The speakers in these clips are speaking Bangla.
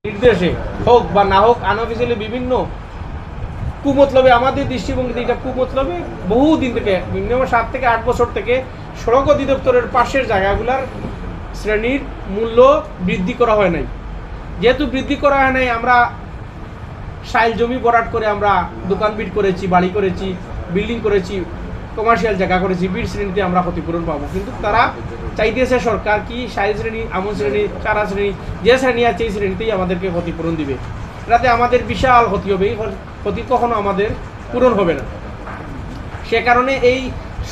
নির্দেশে হোক বা না হোক আনঅফিসিয়ালি বিভিন্ন কুমতলবে আমাদের দৃষ্টিভঙ্গিতে এটা কুমতলবে বহুদিন থেকে মিনিমাম 7 থেকে 8 বছর থেকে সড়ক অধিদপ্তরের পাশের জায়গাগুলোর শ্রেণীর মূল্য বৃদ্ধি করা হয় নাই। যেহেতু বৃদ্ধি করা হয় নাই, আমরা সাইল জমি ভরাট করে আমরা দোকান বিট করেছি, বাড়ি করেছি, বিল্ডিং করেছি, কমার্শিয়াল জায়গা করেছি, বিট শ্রেণীতে আমরা ক্ষতিপূরণ পাবো। কিন্তু তারা চাইতেছে সরকার কি সাইল শ্রেণী, আমন শ্রেণী, চারা শ্রেণী, যে শ্রেণী আছে এই শ্রেণীতেই আমাদেরকে ক্ষতিপূরণ দিবে। এটাতে আমাদের বিশাল ক্ষতি হবে, এই ক্ষতি কখনো আমাদের পূরণ হবে না। সে কারণে এই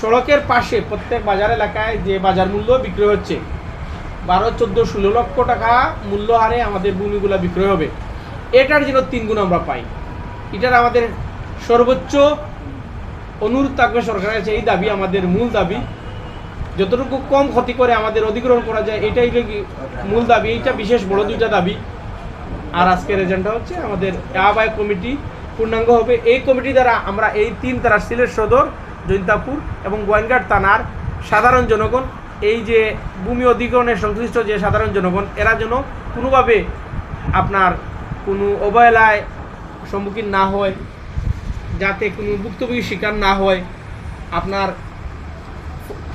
সড়কের পাশে প্রত্যেক বাজার এলাকায় যে বাজার মূল্য বিক্রয় হচ্ছে 12, 14, 16 লক্ষ টাকা মূল্য হারে আমাদের ভূমিগুলো বিক্রয় হবে, এটার যেন 3 গুণ আমরা পাই। এটার আমাদের সর্বোচ্চ অনুরোধ থাকবে সরকারের কাছে, এই দাবি আমাদের মূল দাবি। যতটুকু কম ক্ষতি করে আমাদের অধিগ্রহণ করা যায় এটাই মূল দাবি। এইটা বিশেষ বড় 2টা দাবি। আর আজকের এজেন্ডা হচ্ছে আমাদের আহ্বায়ক কমিটি পূর্ণাঙ্গ হবে। এই কমিটি দ্বারা আমরা এই 3 থানা সিলেট সদর, জৈন্তাপুর এবং গোয়েনঘাট থানার সাধারণ জনগণ, এই যে ভূমি অধিগ্রহণের সংশ্লিষ্ট যে সাধারণ জনগণ, এরা যেন কোনোভাবে আপনার কোনো অবহেলায় সম্মুখীন না হয়, যাতে কোনো ভুক্তভোগী শিকার না হয়। আপনার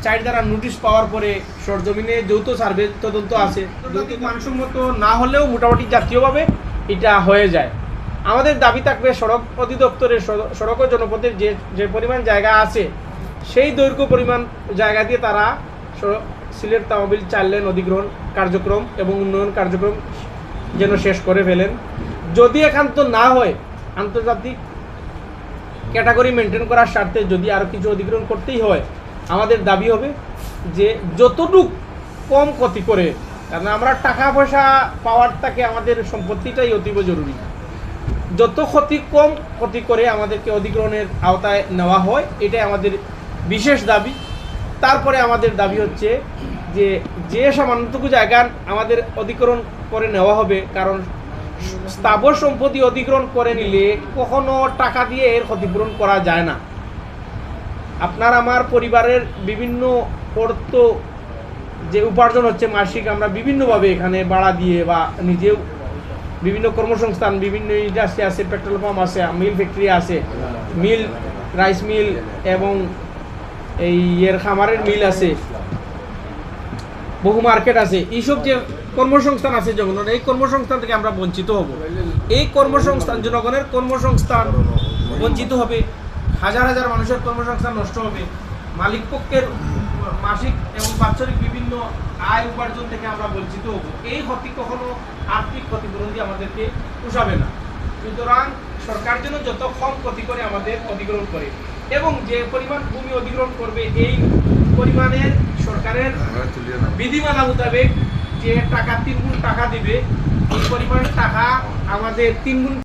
4 দ্বারা নোটিশ পাওয়ার পরে সরজমিনে যৌথ সার্ভে তদন্ত আছে, যৌথ মানসম্মত না হলেও মোটামুটি জাতীয়ভাবে এটা হয়ে যায়। আমাদের দাবি থাকবে সড়ক অধিদপ্তরের সড়ক ও জনপথের যে পরিমাণ জায়গা আছে সেই দৈর্ঘ্য পরিমাণ জায়গা দিয়ে তারা সিলেট তহবিল 4 লেন অধিগ্রহণ কার্যক্রম এবং উন্নয়ন কার্যক্রম যেন শেষ করে ফেলেন। যদি একান্ত না হয়, আন্তর্জাতিক ক্যাটাগরি মেনটেন করার স্বার্থে যদি আরও কিছু অধিগ্রহণ করতেই হয়, আমাদের দাবি হবে যে যতটুকু কম ক্ষতি করে, কারণ আমরা টাকা পয়সা পাওয়ার থেকে আমাদের সম্পত্তিটাই অতীব জরুরি, যত কম ক্ষতি করে আমাদেরকে অধিগ্রহণের আওতায় নেওয়া হয়, এটাই আমাদের বিশেষ দাবি। তারপরে আমাদের দাবি হচ্ছে যে সামান্যটুকু জায়গা আমাদের অধিগ্রহণ করে নেওয়া হবে, কারণ স্থাবর সম্পত্তি অধিগ্রহণ করে নিলে কখনো টাকা দিয়ে এর ক্ষতিপূরণ করা যায় না। আপনার আমার পরিবারের বিভিন্ন অর্থ যে উপার্জন হচ্ছে মাসিক, আমরা বিভিন্নভাবে এখানে ভাড়া দিয়ে বা নিজেও বিভিন্ন কর্মসংস্থান, বিভিন্ন ইন্ডাস্ট্রি আছে, পেট্রোল পাম্প আছে, মিল ফ্যাক্টরি আছে, মিল, রাইস মিল এবং এই খামারের মিল আছে, বহু মার্কেট আছে। এইসব যে কর্মসংস্থান আছে জনগণের, এই কর্মসংস্থান থেকে আমরা বঞ্চিত হব। এই কর্মসংস্থান, জনগণের কর্মসংস্থান বঞ্চিত হবে, হাজার হাজার মানুষের কর্মসংস্থান নষ্ট হবে, মালিক পক্ষের মাসিক এবং বাৎসরিক বিভিন্ন আয় উপার্জন থেকে আমরা বঞ্চিত হব। এই ক্ষতি কখনো আর্থিক ক্ষতিপূরণ দিয়ে আমাদেরকে পোষাবে না। সুতরাং সরকার যেন যত কম ক্ষতি করে আমাদের অধিগ্রহণ করে, এবং যে পরিমাণ ভূমি অধিগ্রহণ করবে এই পরিমাণের সরকারের বিধিমালা মোতাবেক যে টাকা 3 গুণ টাকা দিবে, এই পরিমাণ টাকা আমাদের 3 গুণ